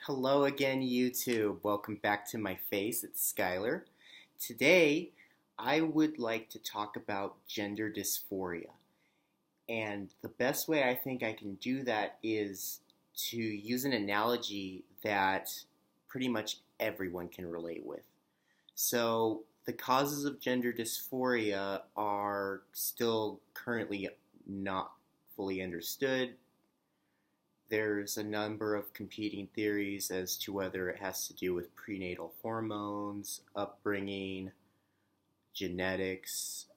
Hello again, YouTube. Welcome back to my face. It's Skylar. Today, I would like to talk about gender dysphoria. And the best way I think I can do that is to use an analogy that pretty much everyone can relate with. So, the causes of gender dysphoria are still currently not fully understood. There's a number of competing theories as to whether it has to do with prenatal hormones, upbringing, genetics.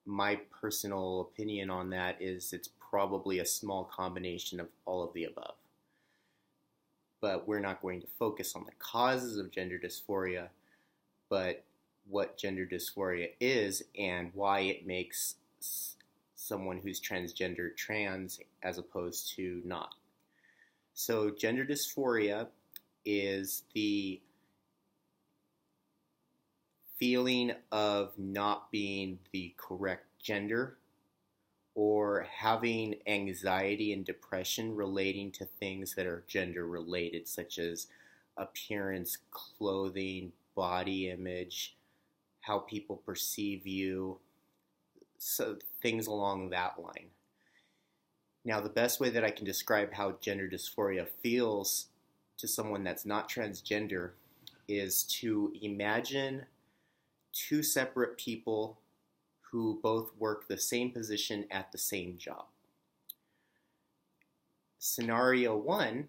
My personal opinion on that is it's probably a small combination of all of the above. But we're not going to focus on the causes of gender dysphoria, but what gender dysphoria is and why it makes someone who's transgender trans as opposed to not. So gender dysphoria is the feeling of not being the correct gender or having anxiety and depression relating to things that are gender related, such as appearance, clothing, body image, how people perceive you, so things along that line. Now, the best way that I can describe how gender dysphoria feels to someone that's not transgender is to imagine two separate people who both work the same position at the same job. Scenario one,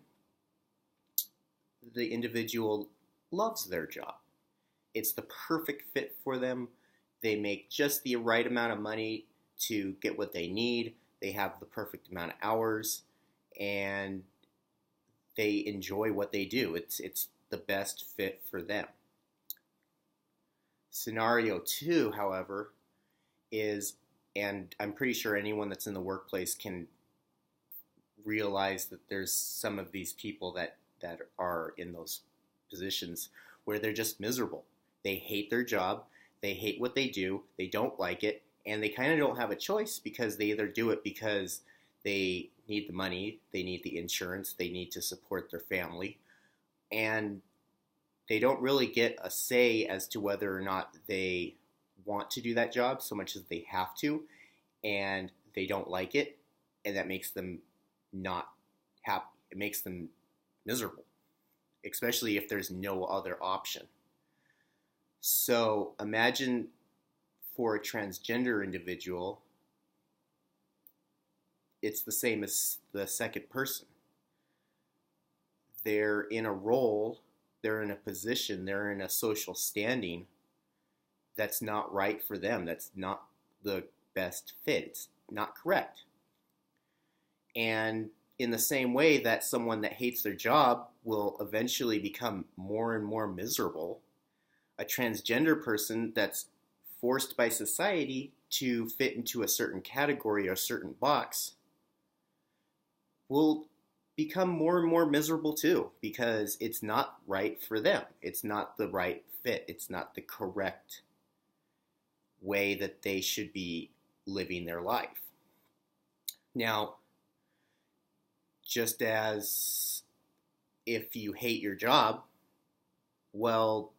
the individual loves their job. It's the perfect fit for them. They make just the right amount of money to get what they need. They have the perfect amount of hours, and they enjoy what they do. It's the best fit for them. Scenario two, however, is, and I'm pretty sure anyone that's in the workplace can realize that there's some of these people that are in those positions where they're just miserable. They hate their job. They hate what they do, they don't like it, and they kind of don't have a choice because they either do it because they need the money, they need the insurance, they need to support their family, and they don't really get a say as to whether or not they want to do that job so much as they have to, and they don't like it, and that makes them not happy. It makes them miserable, especially if there's no other option. So imagine for a transgender individual, it's the same as the second person. They're in a role, they're in a position, they're in a social standing that's not right for them. That's not the best fit. It's not correct. And in the same way that someone that hates their job will eventually become more and more miserable, a transgender person that's forced by society to fit into a certain category or a certain box will become more and more miserable too, because it's not right for them. It's not the right fit. It's not the correct way that they should be living their life. Now, just as if you hate your job, well,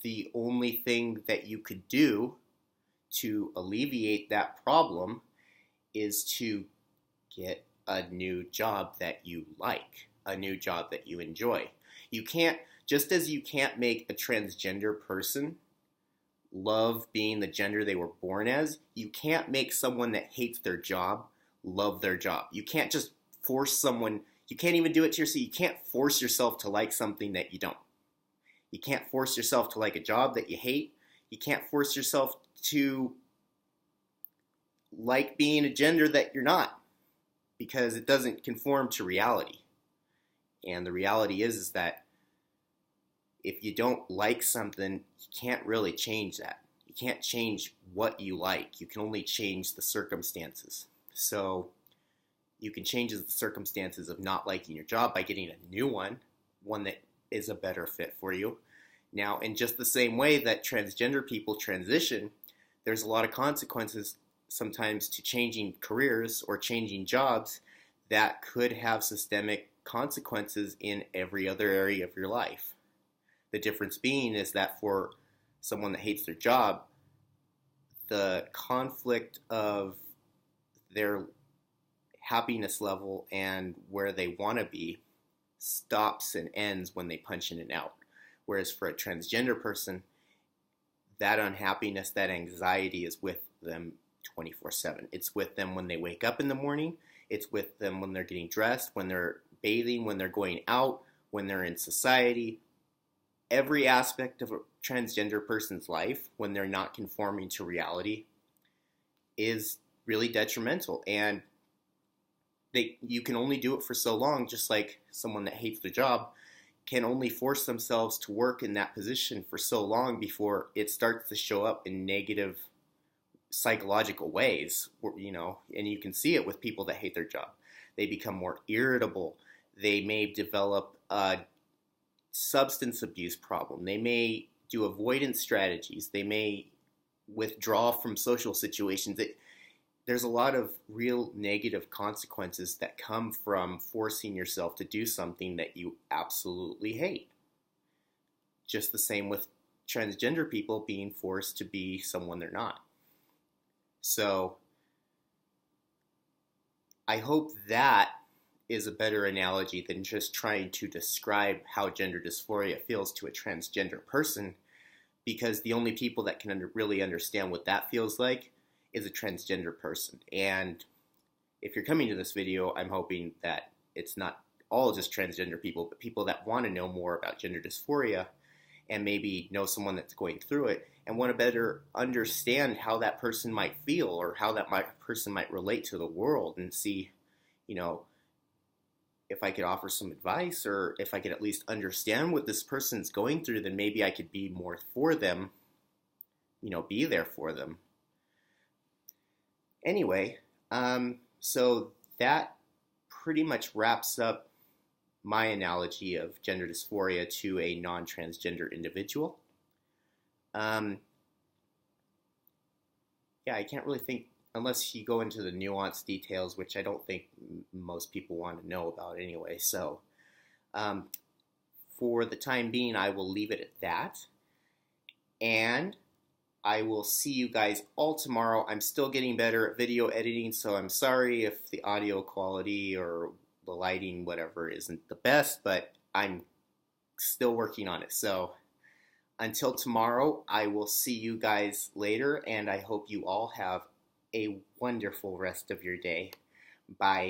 the only thing that you could do to alleviate that problem is to get a new job that you like, a new job that you enjoy. You can't, just as you can't make a transgender person love being the gender they were born as, you can't make someone that hates their job love their job. You can't just force someone, you can't even do it to yourself. You can't force yourself to like something that you don't. You can't force yourself to like a job that you hate. You can't force yourself to like being a gender that you're not, because it doesn't conform to reality. And the reality is that if you don't like something, you can't really change that. You can't change what you like. You can only change the circumstances. So you can change the circumstances of not liking your job by getting a new one that is a better fit for you. Now, in just the same way that transgender people transition, there's a lot of consequences sometimes to changing careers or changing jobs that could have systemic consequences in every other area of your life. The difference being is that for someone that hates their job, the conflict of their happiness level and where they want to be stops and ends when they punch in and out. Whereas for a transgender person, that unhappiness, that anxiety is with them 24/7. It's with them when they wake up in the morning. It's with them when they're getting dressed, when they're bathing, when they're going out, when they're in society. Every aspect of a transgender person's life, when they're not conforming to reality, is really detrimental. And you can only do it for so long, just like someone that hates their job can only force themselves to work in that position for so long before it starts to show up in negative psychological ways, and you can see it with people that hate their job. They become more irritable. They may develop a substance abuse problem. They may do avoidance strategies. They may withdraw from social situations. There's a lot of real negative consequences that come from forcing yourself to do something that you absolutely hate. Just the same with transgender people being forced to be someone they're not. So I hope that is a better analogy than just trying to describe how gender dysphoria feels to a transgender person, because the only people that can really understand what that feels like is a transgender person. And if you're coming to this video, I'm hoping that it's not all just transgender people, but people that want to know more about gender dysphoria and maybe know someone that's going through it and want to better understand how that person might feel or how that person might relate to the world, and see, if I could offer some advice, or if I could at least understand what this person's going through, then maybe I could be more for them, be there for them. Anyway, so that pretty much wraps up my analogy of gender dysphoria to a non-transgender individual. Yeah, I can't really think, unless you go into the nuanced details, which I don't think most people want to know about anyway. So for the time being, I will leave it at that. And I will see you guys all tomorrow. I'm still getting better at video editing, so I'm sorry if the audio quality or the lighting, whatever, isn't the best, but I'm still working on it. So until tomorrow, I will see you guys later, and I hope you all have a wonderful rest of your day. Bye.